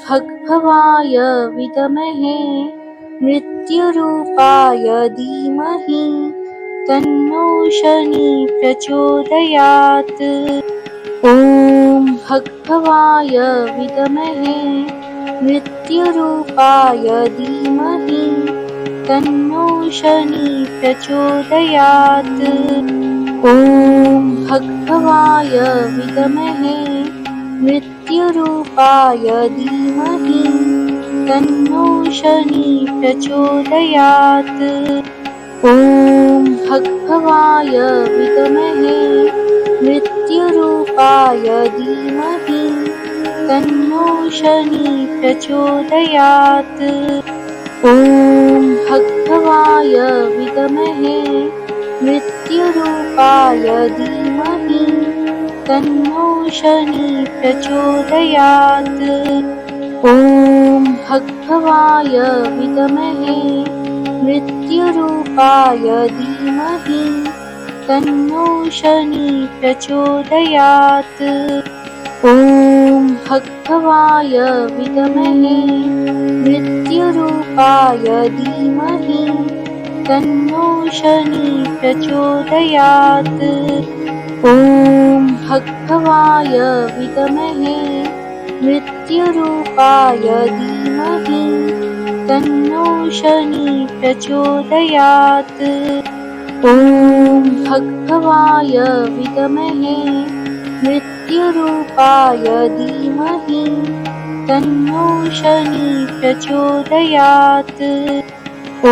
भगभवाय विद्महे मृत्युरूपाय धीमहि तन्नो शनि प्रचोदयात्। ॐ भगभवाय विद्महे मृत्युरूपाय धीमहि तन्नो शनि प्रचोदयात्। ॐ भगभवाय विद्महे मृत्युरूपाय धीमहि तन्नो शनि प्रचोदयात्। ॐ भगभवाय विद्महे मृत्युरूपाय धीमहि तन्नो शनि प्रचोदयात्। ॐ भगभवाय विद्महे मृत्युरूपाय धीमहि तन्नो शनि प्रचोदयात्। ॐ भगभवाय विद्महे मृत्युरूपाय धीमहि तन्नो शनि प्रचोदयात्। ॐ भगभवाय विद्महे मृत्युरूपाय धीमहि तन्नो शनि प्रचोदयात्। ॐ भगभवाय विद्महे मृत्युरूपाय धीमहि तन्नो शनि प्रचोदयात्। ॐ भगभवाय विद्महे मृत्युरूपाय धीमहि तन्नो शनि प्रचोदयात्।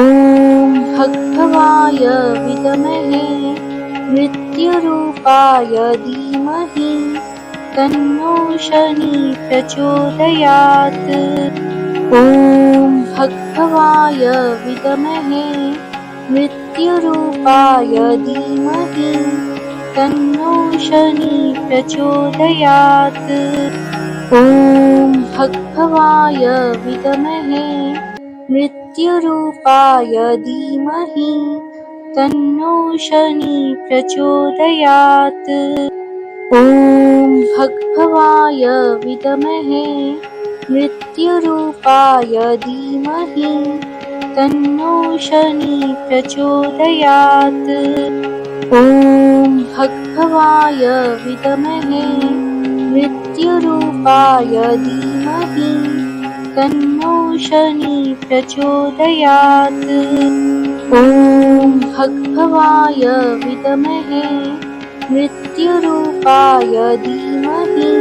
ॐ भगभवाय विद्महे मृत्युरूपाय धीमहि तन्नो शनि प्रचोदयात्। ॐ भगभवाय विद्महे मृत्युरूपाय धीमहि तन्नो शनि प्रचोदयात्। ॐ भगभवाय विद्महे मृत्युरूपाय धीमहि तन्नो शनि प्रचोदयात्। ॐ भगभवाय विद्महे मृत्युरूपाय धीमहि तन्नो शनि प्रचोदयात्। ॐ भगभवाय विद्महे मृत्युरूपाय धीमहि तन्नो शनि प्रचोदयात्। ॐ भगभवाय विद्महे मृत्युरूपाय धीमहि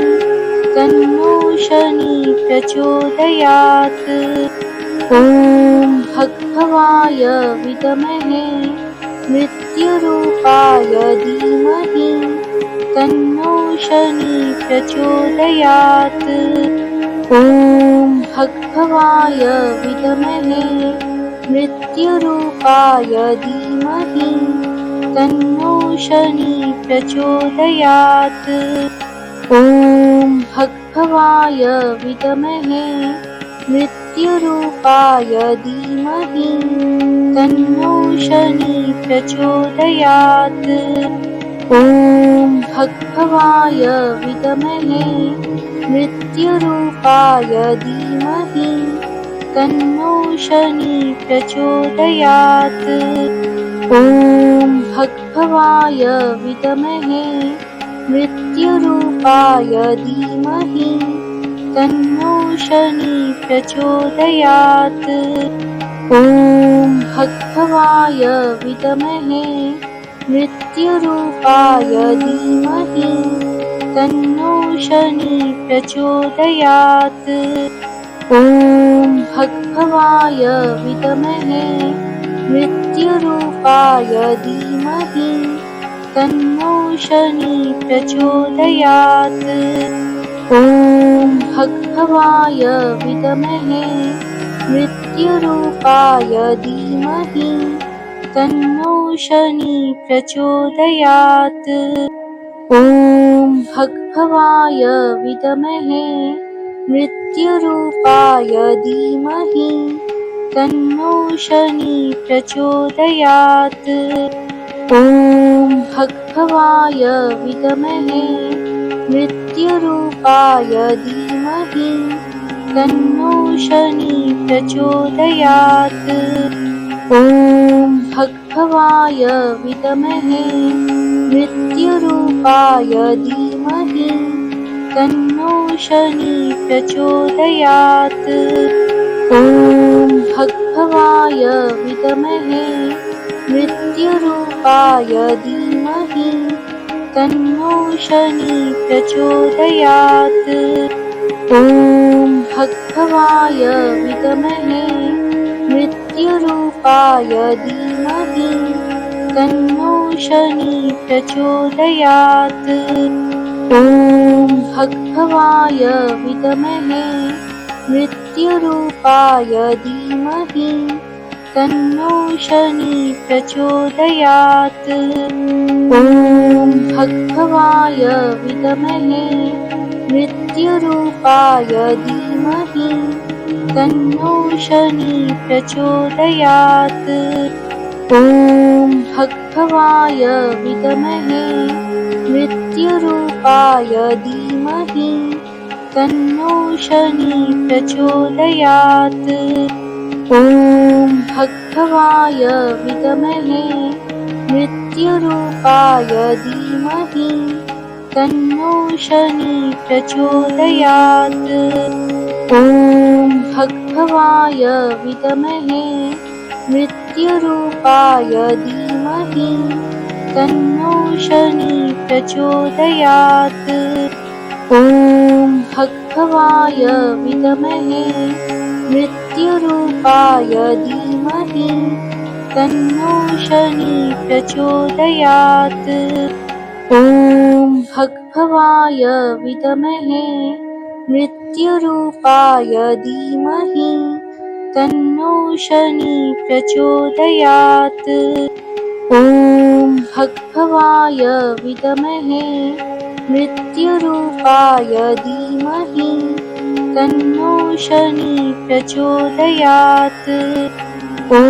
तन्नो शनि प्रचोदयात्। ॐ भगभवाय विद्महे मृत्युरूपाय धीमहि तन्नो शनि प्रचोदयात्। ॐ भगभवाय विद्महे मृत्युरूपाय धीमहि तन्नो शनि प्रचोदयात्। ॐ भगभवाय विद्महे मृत्युरूपाय धीमहि तन्नो शनि प्रचोदयात्। ॐ भगभवाय विद्महे मृत्युरूपाय धीमहि तन्नो शनि प्रचोदयात्। ॐ भगभवाय विद्महे मृत्युरूपाय धीमहि तन्नो शनि प्रचोदयात्। ॐ भगभवाय विद्महे मृत्युरूपाय धीमहि तन्नो शनि प्रचोदयात्। ॐ भगभवाय विद्महे मृत्युरूपाय धीमहि तन्नो शनि प्रचोदयात्। ॐ भगभवाय विद्महे मृत्युरूपाय धीमहि तन्नो शनि प्रचोदयात्। ॐ भगभवाय विद्महे मृत्युरूपाय धीमहि तन्नो शनि प्रचोदयात्। ॐ भगभवाय विद्महे मृत्युरूपाय धीमहि तन्नो शनि प्रचोदयात्। ॐ भगभवाय विद्महे मृत्युरूपाय धीमहि तन्नो शनि प्रचोदयात्। ॐ भगभवाय विद्महे मृत्युरूपाय धीमहि तन्नो शनि प्रचोदयात्। ॐ भगभवाय विद्महे मृत्युरूपाय धीमहि तन्नो शनि प्रचोदयात्। ॐ भगभवाय विद्महे मृत्युरूपाय धीमहि तन्नो शनि प्रचोदयात्। ॐ भगभवाय विद्महे मृत्युरूपाय धीमहि तन्नो शनि प्रचोदयात्। ॐ भगभवाय विद्महे मृत्युरूपाय धीमहि तन्नो शनि प्रचोदयात्। ॐ भगभवाय विद्महे मृत्युरूपाय धीमहि तन्नो शनि प्रचोदयात्। ॐ भगभवाय विद्महे मृत्युरूपाय धीमहि तन्नो शनि प्रचोदयात्। ॐ भगभवाय विद्महे मृत्युरूपाय धीमहि तन्नो शनि प्रचोदयात्। ॐ भगभवाय विद्महे मृत्युरूपाय धीमहि तन्नो शनि प्रचोदयात्। ॐ भगभवाय विद्महे मृत्युरूपाय धीमहि तन्नो शनि प्रचोदयात्। ॐ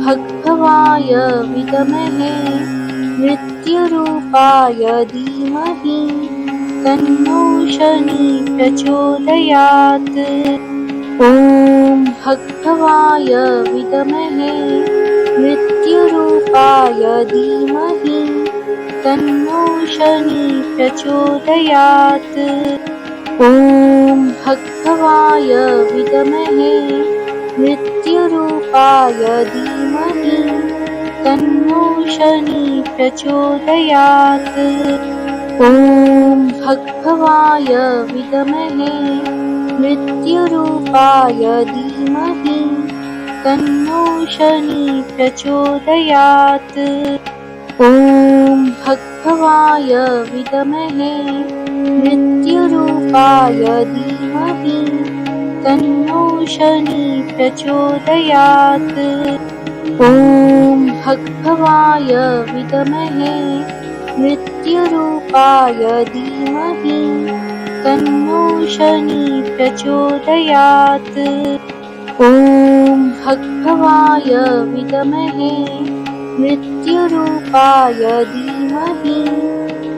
भगभवाय विद्महे मृत्युरूपाय धीमहि तन्नो शनि प्रचोदयात्। ॐ भगभवाय विद्महे मृत्युरूपाय धीमहि तन्नो शनि प्रचोदयात्। ॐ भगभवाय विद्महे मृत्युरूपाय धीमहि तन्नो शनि प्रचोदयात्। ॐ भगभवाय विद्महे मृत्युरूपाय धीमहि तन्नो शनि प्रचोदयात्। ॐ भगभवाय विद्महे मृत्युरूपाय धीमहि तन्नो शनि प्रचोदयात्। ॐ भगभवाय विद्महे मृत्युरूपाय धीमहि तन्नो शनि प्रचोदयात्। ॐ भगभवाय विद्महे मृत्युरूपाय धीमहि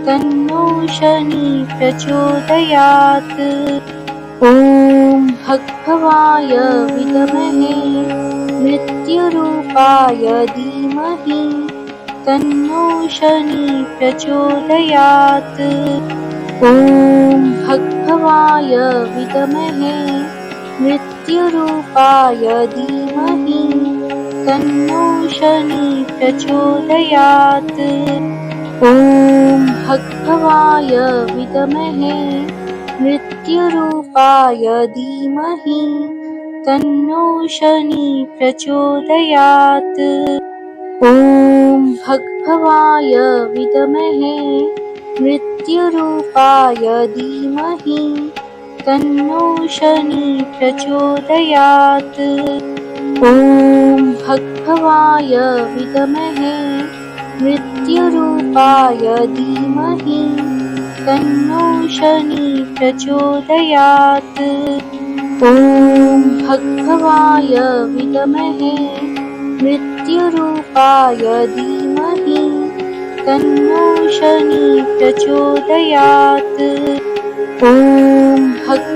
तन्नो शनि प्रचोदयात्। ॐ भगभवाय विद्महे मृत्युरूपाय धीमहि तन्नो शनि प्रचोदयात्। ॐ भगभवाय विद्महे मृत्युरूपाय धीमहि तन्नो शनि प्रचोदयात्। ॐ भगभवाय विद्महे मृत्युरूपाय धीमहि तन्नो शनि प्रचोदयात्। ॐ भगभवाय विद्महे मृत्युरूपाय धीमहि तन्नो शनि प्रचोदयात्। ॐ भगभवाय विद्महे मृत्युरूपाय धीमहि तन्नो शनि प्रचोदयात्। ॐ भगभवाय विद्महे मृत्युरूपाय धीमहि तन्नो शनि प्रचोदयात्। ॐ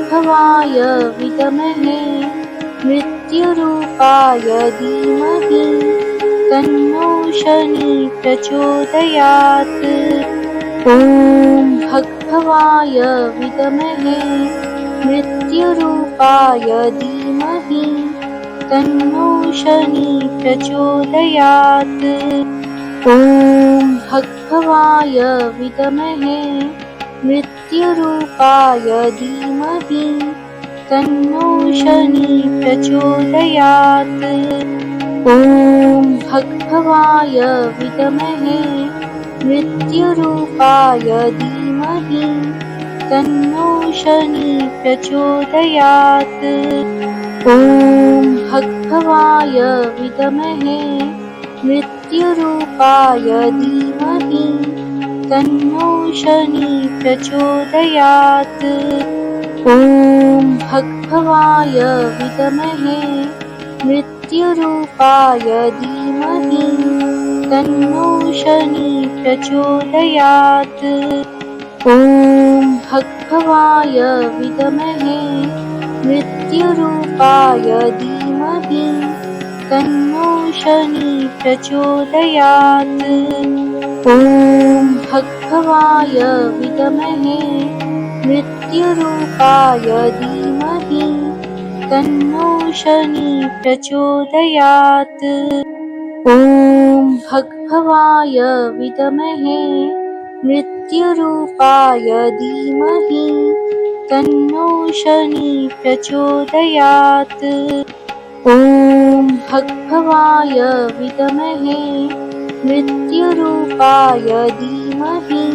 भगभवाय विद्महे मृत्युरूपाय धीमहि तन्नो शनि प्रचोदयात्। ॐ भगभवाय विद्महे मृत्युरूपाय धीमहि तन्नो शनि प्रचोदयात्। ॐ भगभवाय विद्महे मृत्युरूपाय धीमहि तन्नो शनि प्रचोदयात्। ॐ भगभवाय विद्महे मृत्युरूपाय धीमहि तन्नो शनि प्रचोदयात्। ॐ भगभवाय विद्महे मृत्युरूपाय धीमहि तन्नो शनि प्रचोदयात्। ॐ भगभवाय विद्महे मृत्युरूपाय धीमहि तन्नो शनि प्रचोदयात्। ॐ भगभवाय विद्महे मृत्युरूपाय धीमहि तन्नो शनि प्रचोदयात्। ॐ भगभवाय विद्महे मृत्युरूपाय धीमहि तन्नो शनि प्रचोदयात्। ॐ भगभवाय विद्महे मृत्युरूपाय धीमहि तन्नो शनि प्रचोदयात्। ॐ भगभवाय विद्महे मृत्युरूपाय धीमहि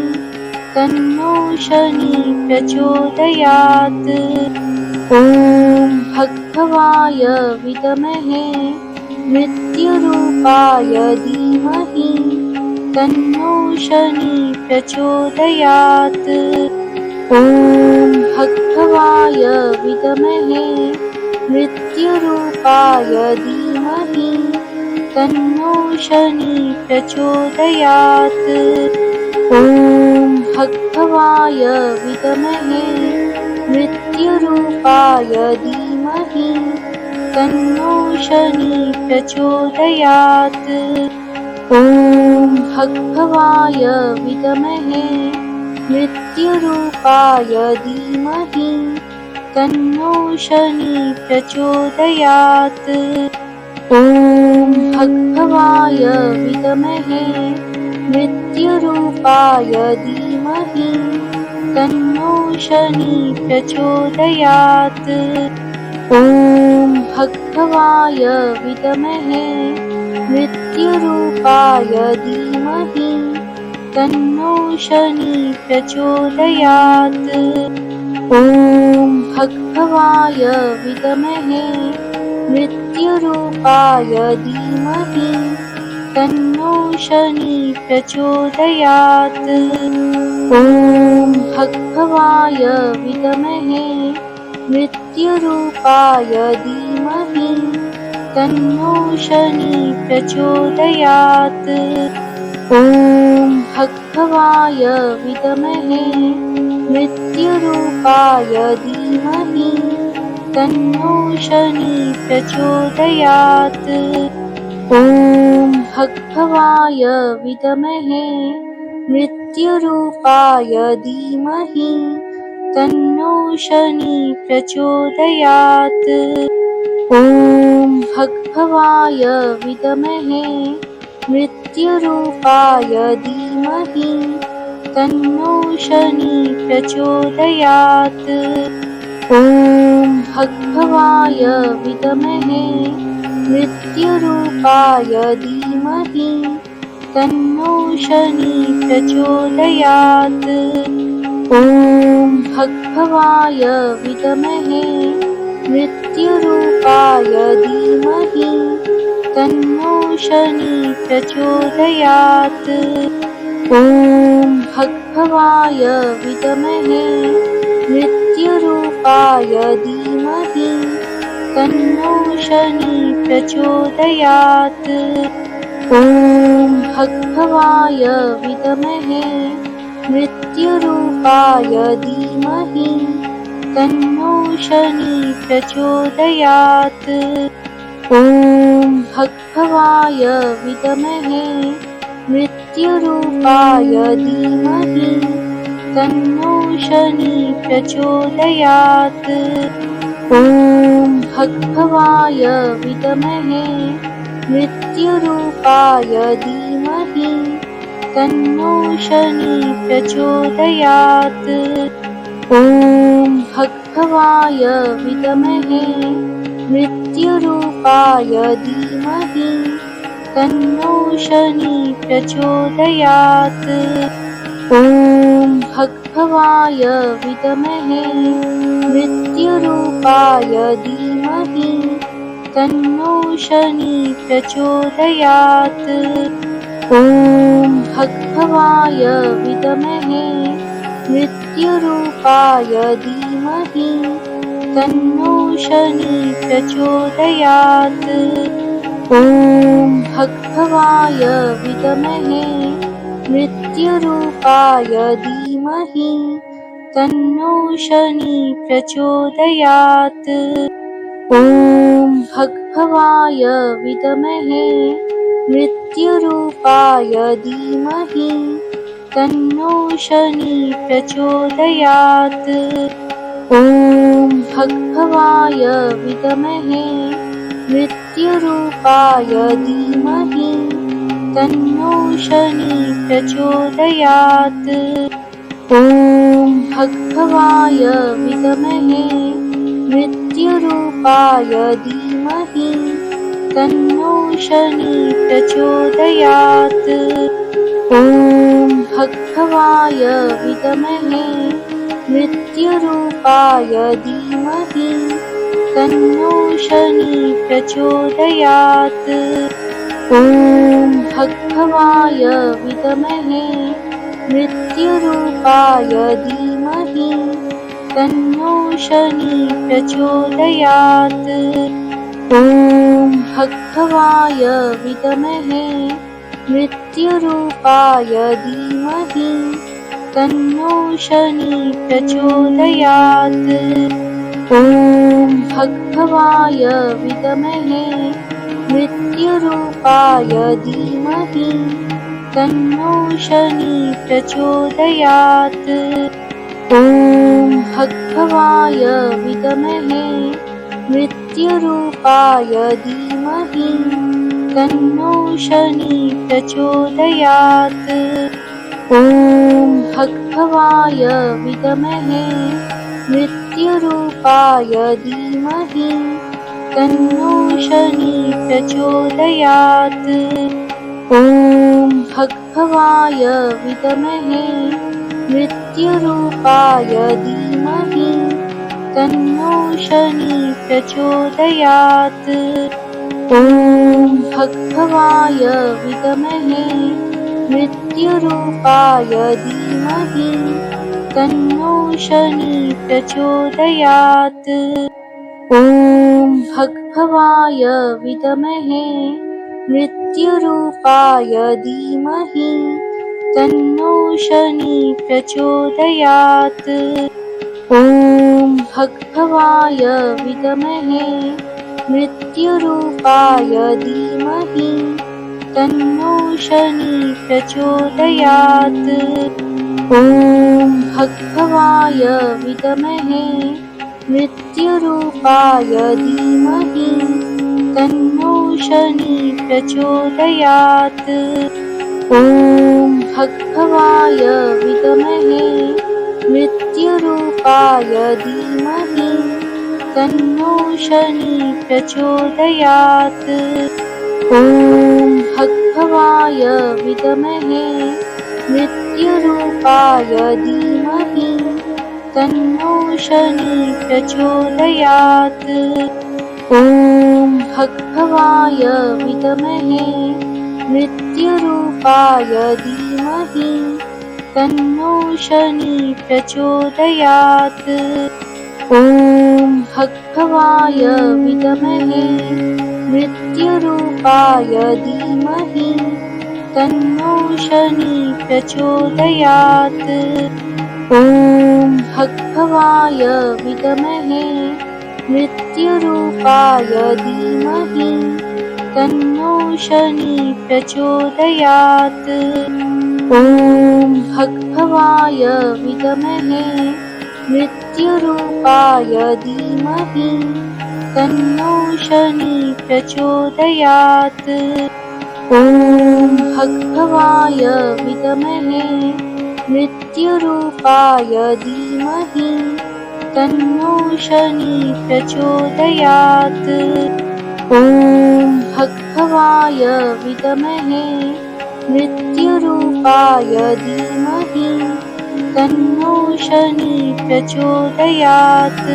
तन्नो शनि प्रचोदयात्। ॐ भगभवाय विद्महे मृत्युरूपाय धीमहि तन्नो शनि प्रचोदयात्। ॐ भगभवाय विद्महे मृत्युरूपाय धीमहि तन्नो शनि प्रचोदयात्। ॐ भगभवाय विद्महे मृत्युरूपाय धीमहि तन्नो शनि प्रचोदयात्। ॐ भगभवाय विद्महे मृत्युरूपाय धीमहि तन्नो शनि प्रचोदयात्। ॐ भगभवाय विद्महे मृत्युरूपाय धीमहि तन्नो शनि प्रचोदयात्। ॐ भगभवाय विद्महे मृत्युरूपाय धीमहि तन्नो शनि प्रचोदयात्। ॐ भगभवाय विद्महे मृत्युरूपाय धीमहि तन्नो शनि प्रचोदयात्। ॐ भगभवाय विद्महे मृत्युरूपाय धीमहि तन्नो शनि प्रचोदयात्। ॐ भगभवाय विद्महे मृत्युरूपाय धीमहि तन्नो शनि प्रचोदयात्। ॐ भगभवाय विद्महे मृत्युरूपाय धीमहि तन्नो शनि प्रचोदयात्। ॐ भगभवाय विद्महे मृत्युरूपाय धीमहि तन्नो शनि प्रचोदयात्। ॐ भगभवाय विद्महे मृत्युरूपाय धीमहि तन्नो शनि प्रचोदयात्। ॐ भगभवाय विद्महे मृत्युरूपाय धीमहि तन्नो शनि प्रचोदयात्। ॐ भगभवाय विद्महे मृत्युरूपाय धीमहि तन्नो शनि प्रचोदयात्। ॐ भगभवाय विद्महे मृत्युरूपाय धीमहि तन्नो शनि प्रचोदयात्। ॐ भगभवाय विद्महे मृत्युरूपाय धीमहि तन्नो शनि प्रचोदयात्। ॐ भगभवाय विद्महे मृत्युरूपाय धीमहि तन्नो शनि प्रचोदयात्। ॐ भगभवाय विद्महे मृत्युरूपाय धीमहि तन्नो शनि प्रचोदयात्। ॐ भगभवाय विद्महे मृत्युरूपाय धीमहि तन्नो शनि प्रचोदयात्। ॐ भगभवाय विद्महे मृत्युरूपाय धीमहि तन्नो शनि प्रचोदयात्। ॐ भगभवाय विद्महे मृत्युरूपाय धीमहि तन्नो शनि प्रचोदयात्। ॐ भगभवाय विद्महे मृत्युरूपाय धीमहि तन्नो शनि प्रचोदयात्। ॐ भगभवाय विद्महे मृत्युरूपाय धीमहि तन्नो शनि प्रचोदयात्। ॐ भगभवाय विद्महे मृत्युरूपाय धीमहि तन्नो शनि प्रचोदयात्। ॐ भगभवाय विद्महे मृत्युरूपाय धीमहि तन्नो शनि प्रचोदयात्। ॐ भगभवाय विद्महे मृत्युरूपाय धीमहि तन्नो शनि प्रचोदयात्। ॐ भगभवाय विद्महे मृत्युरूपाय धीमहि तन्नो शनि प्रचोदयात्। ॐ भगभवाय विद्महे मृत्युरूपाय धीमहि तन्नो शनि प्रचोदयात्। ॐ भगभवाय विद्महे मृत्युरूपाय धीमहि तन्नो शनि प्रचोदयात्। ॐ भगभवाय विद्महे मृत्युरूपाय धीमहि तन्नो शनि प्रचोदयात्। ॐ भगभवाय विद्महे मृत्युरूपाय धीमहि तन्नो शनि प्रचोदयात्। ॐ भगभवाय विद्महे मृत्युरूपाय धीमहि तन्नो शनि प्रचोदयात्। ॐ भगभवाय विद्महे मृत्युरूपाय धीमहि तन्नो शनि प्रचोदयात्। ॐ भगभवाय विद्महे मृत्युरूपाय धीमहि तन्नो शनि प्रचोदयात्। ॐ भगभवाय विद्महे मृत्युरूपाय धीमहि तन्नो शनि प्रचोदयात्। ॐ भगभवाय विद्महे मृत्युरूपाय धीमहि तन्नो शनि प्रचोदयात्। ॐ भगभवाय विद्महे मृत्युरूपाय धीमहि तन्नो शनि प्रचोदयात्। ॐ भगभवाय विद्महे मृत्युरूपाय धीमहि तन्नो शनि प्रचोदयात्। ॐ भगभवाय विद्महे मृत्युरूपाय धीमहि तन्नो शनि प्रचोदयात्। ॐ भगभवाय विद्महे मृत्युरूपाय धीमहि तन्नो शनि प्रचोदयात्। ॐ भगभवाय विद्महे मृत्युरूपाय धीमहि तन्नो शनि प्रचोदयात्। ॐ भगभवाय विद्महे मृत्युरूपाय धीमहि तन्नो शनि प्रचोदयात्। ॐ भगभवाय विद्महे मृत्युरूपाय धीमहि तन्नो शनि प्रचोदयात्।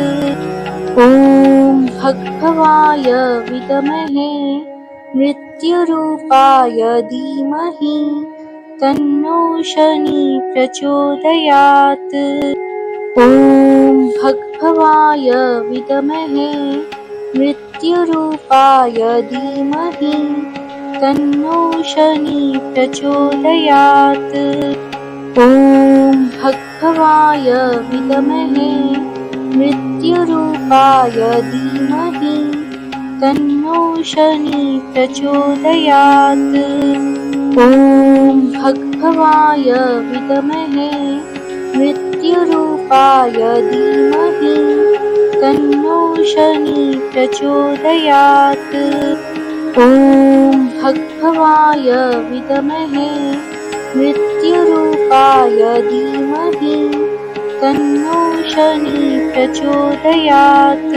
ॐ भगभवाय विद्महे मृत्युरूपाय धीमहि तन्नो शनि प्रचोदयात्। ॐ भगभवाय विद्महे मृत्युरूपाय धीमहि तन्नो शनि प्रचोदयात्। ॐ भगभवाय विद्महे मृत्युरूपाय धीमहि तन्नो शनि प्रचोदयात्। ॐ भगभवाय विद्महे मृत्युरूपाय धीमहि तन्नो शनि प्रचोदयात्। ॐ भगभवाय विद्महे मृत्युरूपाय धीमहि तन्नो शनि प्रचोदयात्।